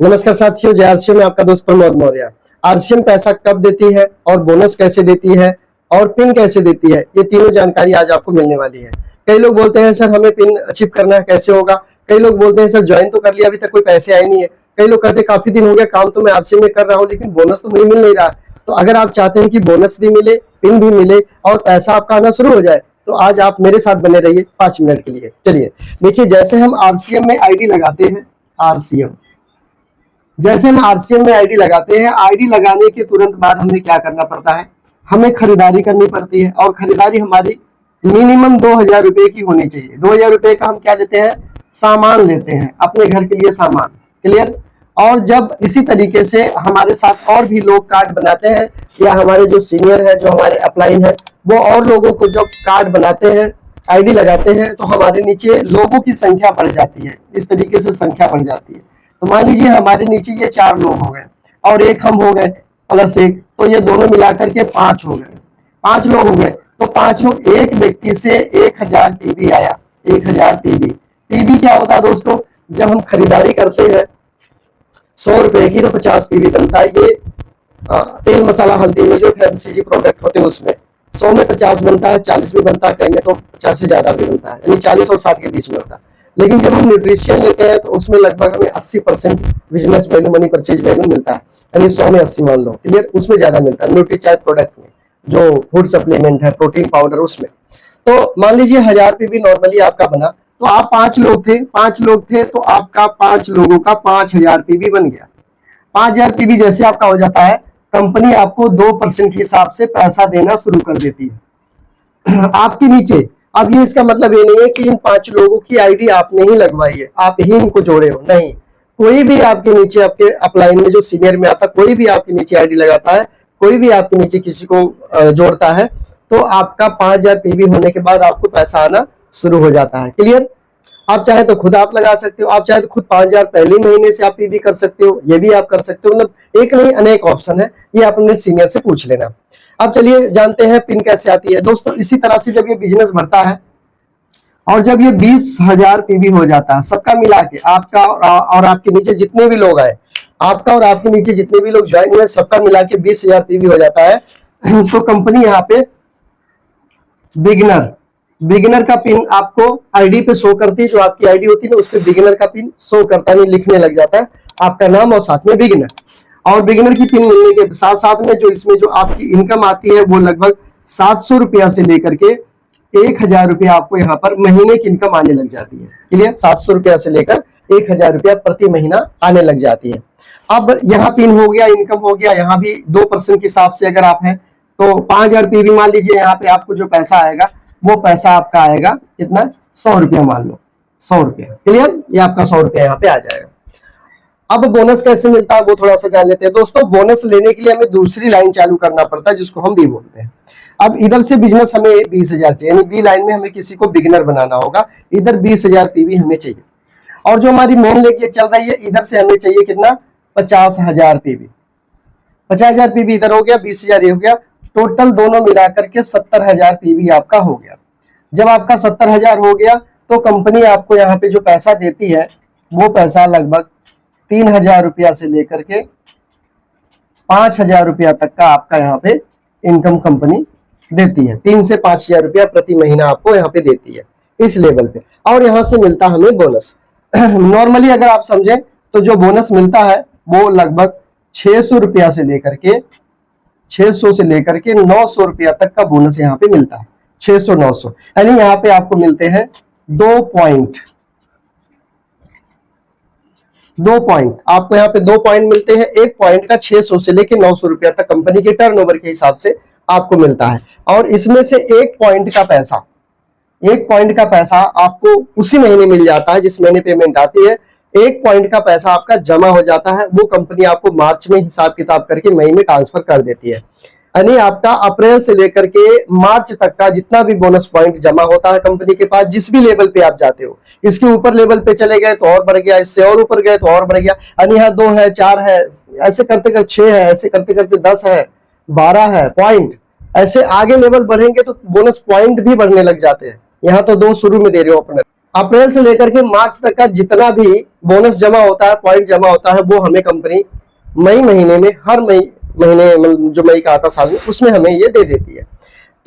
नमस्कार साथियों, जय आरसीएम में आपका दोस्त प्रमोद मौर्य। आरसीएम पैसा कब देती है और बोनस कैसे देती है और पिन कैसे देती है, ये तीनों जानकारी आज आपको मिलने वाली है। कई लोग बोलते हैं सर हमें पिन अचीव करना है, कैसे होगा। कई लोग बोलते हैं सर ज्वाइन तो कर लिया, अभी तक कोई पैसे आए नहीं है। कई लोग कहते हैं काफी दिन हो गया काम तो मैं आरसीएम में कर रहा हूँ लेकिन बोनस तो मुझे मिल नहीं रहा। तो अगर आप चाहते हैं कि बोनस भी मिले, पिन भी मिले और पैसा आपका आना शुरू हो जाए तो आज आप मेरे साथ बने रहिए 5 मिनट के लिए। चलिए देखिए, जैसे हम आरसीएम में आईडी लगाते हैं, जैसे हम आरसीएम में आईडी लगाते हैं, आईडी लगाने के तुरंत बाद हमें क्या करना पड़ता है, हमें खरीदारी करनी पड़ती है। और खरीदारी हमारी मिनिमम 2000 रुपए की होनी चाहिए। 2000 रुपए का हम क्या लेते हैं, सामान लेते हैं अपने घर के लिए, सामान। क्लियर। और जब इसी तरीके से हमारे साथ और भी लोग कार्ड बनाते हैं या हमारे जो सीनियर है, जो हमारे अपलाइन है, वो और लोगों को जब कार्ड बनाते हैं, आईडी लगाते हैं, तो हमारे नीचे लोगों की संख्या बढ़ जाती है। इस तरीके से संख्या बढ़ जाती है। तो मान लीजिए हमारे नीचे ये 4 लोग हो गए और एक हम हो गए प्लस एक, तो ये दोनों मिलाकर के 5 हो गए। 5 लोग हो गए तो 5 लोग, एक व्यक्ति से 1000 पीबी आया। 1000 पीबी। पीबी क्या होता है दोस्तों, जब हम खरीदारी करते हैं 100 रुपए की तो 50 पीबी बनता है। ये तेल मसाला हल्दी में जो एफएमसीजी प्रोडक्ट होते हैं उसमें 100 में 50 बनता है, 40 भी बनता है, कहीं में तो 50 से ज्यादा भी बनता है, यानी 40 और 60 के बीच में होता है। लेकिन जब हम न्यूट्रिशन लेते हैं तो उसमें लगभग हमें 80% business value, money purchase value मिलता है, यानी 100 में 80 मान लो। क्लियर। उसमें ज्यादा मिलता है न्यूट्रीचार्ज प्रोडक्ट में, जो फूड सप्लीमेंट है, प्रोटीन पाउडर, उसमें। तो मान लीजिए 1000 पीबी नॉर्मली आपका बना, तो आप 5 लोग थे, 5 लोग थे तो आपका 5 लोगों का 5000 पीबी बन गया। 5000 पीबी जैसे आपका हो जाता है, कंपनी आपको 2% के हिसाब से पैसा देना शुरू कर देती है आपके नीचे। अब ये इसका मतलब ये नहीं है कि इन 5 लोगों की आईडी आपने ही लगवाई है, आप ही इनको जोड़े हो, नहीं। कोई भी आपके नीचे, आपके अपलाइन में जो सीनियर में आता, कोई भी आपके नीचे आईडी लगाता है, कोई भी आपके नीचे किसी को जोड़ता है, तो आपका 5000 पीबी होने के बाद आपको पैसा आना शुरू हो जाता है। क्लियर। आप चाहे तो खुद आप लगा सकते हो, आप चाहे तो खुद 5000 पहले महीने से आप पीबी कर सकते हो, ये भी आप कर सकते हो। मतलब एक नहीं अनेक ऑप्शन है, ये अपने सीनियर से पूछ लेना। अब चलिए जानते हैं पिन कैसे आती है दोस्तों। इसी तरह से जब ये बिजनेस बढ़ता है और जब ये 20000 पीबी हो जाता है, सबका मिला के, आपका और आपके नीचे जितने भी लोग आए, आपका और आपके नीचे जितने भी लोग ज्वाइन हुए, सबका मिला के 20000 पीबी हो जाता है तो कंपनी यहाँ पे बिगिनर का पिन आपको आईडी पे शो करती है। जो आपकी आईडी होती है ना, उस पे बिगिनर का पिन शो करता है, लिखने लग जाता है आपका नाम और साथ में बिगिनर। और बिगिनर की पिन मिलने के साथ साथ में जो इसमें जो आपकी इनकम आती है वो लगभग 700 रुपया से लेकर के 1000 रुपया आपको यहाँ पर महीने की इनकम आने लग जाती है। क्लियर। 700 रुपया से लेकर 1000 रुपया प्रति महीना आने लग जाती है। अब यहाँ पिन हो गया, इनकम हो गया, यहाँ भी 2% के हिसाब से अगर आप हैं तो 5000 पीबी मान लीजिए, यहाँ पे आपको जो पैसा आएगा वो पैसा आपका आएगा कितना, 100 रुपया मान लो, 100 रुपया। क्लियर। ये आपका 100 रुपया यहाँ पे आ जाएगा। अब बोनस कैसे मिलता है वो थोड़ा सा जान लेते हैं दोस्तों। बोनस लेने के लिए हमें दूसरी लाइन चालू करना पड़ता है, जिसको हम बी बोलते हैं। अब इधर से बिजनेस हमें 20000 चाहिए, यानी बी लाइन में हमें किसी को बिगिनर बनाना होगा। इधर 20000 पीबी हमें चाहिए और जो हमारी मेन लेके चल रही है, इधर से हमें चाहिए कितना, 50000 पीबी। 50000 पीबी इधर हो गया, 20000 ये हो गया, टोटल दोनों मिलाकर के 70000 पीबी आपका हो गया। जब आपका 70000 हो गया तो कंपनी आपको यहाँ पे जो पैसा देती है वो पैसा लगभग 3000 रुपया से लेकर के 5000 रुपया तक का आपका यहाँ पे इनकम कंपनी देती है। 3 से 5000 रुपया प्रति महीना आपको यहाँ पे देती है इस लेवल पे। और यहाँ से मिलता हमें बोनस नॉर्मली अगर आप समझें तो जो बोनस मिलता है वो लगभग 600 रुपया से लेकर के 600 से लेकर के 900 रुपया तक का बोनस यहाँ पे मिलता है। 600-900 यानी यहाँ पे आपको मिलते हैं 2 पॉइंट आपको यहाँ पे 2 पॉइंट मिलते हैं। एक पॉइंट का 600 से लेकर 900 रुपया तक कंपनी के टर्नओवर के हिसाब से आपको मिलता है। और इसमें से एक पॉइंट का पैसा आपको उसी महीने मिल जाता है जिस महीने पेमेंट आती है। एक पॉइंट का पैसा आपका जमा हो जाता है, वो कंपनी आपको मार्च में हिसाब किताब करके मई में ट्रांसफर कर देती है। यानी आपका अप्रैल से लेकर के मार्च तक का जितना भी बोनस पॉइंट जमा होता है कंपनी के पास, जिस भी लेवल पे आप जाते हो, इसके ऊपर लेवल पे चले गए तो और बढ़ गया, इससे और ऊपर गए तो और बढ़ गया। यानी यहाँ 2 है, 4 है, ऐसे करते करते 6 है, ऐसे करते करते 10 है, 12 है पॉइंट, ऐसे आगे लेवल बढ़ेंगे तो बोनस पॉइंट भी बढ़ने लग जाते हैं। यहाँ तो 2 शुरू में दे रहे हो अपने, अप्रैल से लेकर के मार्च तक का जितना भी बोनस जमा होता है, पॉइंट जमा होता है, वो हमें कंपनी मई महीने में, हर महीने जो मई का आता साल में, उसमें हमें ये दे देती है।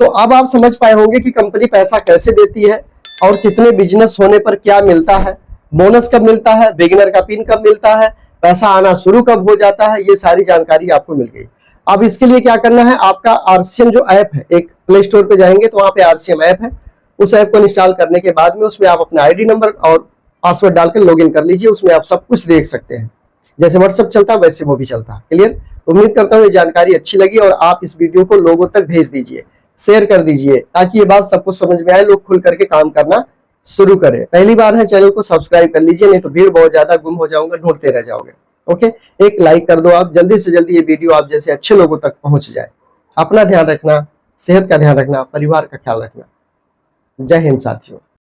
तो अब आप समझ पाए होंगे कि कंपनी पैसा कैसे देती है और कितने बिजनेस होने पर क्या मिलता है, बोनस कब मिलता है, बिगिनर का पिन कब मिलता है, पैसा आना शुरू कब हो जाता है, ये सारी जानकारी आपको मिल गई। अब इसके लिए क्या करना है, आपका आरसीएम जो ऐप है, एक प्ले स्टोर पे जाएंगे तो वहां पे आरसीएम ऐप है, उस ऐप को इंस्टॉल करने के बाद में उसमें आप अपना आईडी नंबर और पासवर्ड डालकर लॉगिन कर लीजिए। उसमें आप सब कुछ देख सकते हैं, जैसे व्हाट्सएप चलता है वैसे वो भी चलता है। क्लियर? उम्मीद करता हूँ ये जानकारी अच्छी लगी और आप इस वीडियो को लोगों तक भेज दीजिए, शेयर कर दीजिए, ताकि ये बात सबको समझ में आए, लोग खुल करके काम करना शुरू करें। पहली बार है चैनल को सब्सक्राइब कर लीजिए, नहीं तो भीड़ बहुत ज्यादा, गुम हो जाओगे, ढूंढते रह जाओगे। ओके, एक लाइक कर दो आप, जल्दी से जल्दी ये वीडियो आप जैसे अच्छे लोगों तक पहुंच जाए। अपना ध्यान रखना, सेहत का ध्यान रखना, परिवार का ख्याल रखना। जय हिंद साथियों।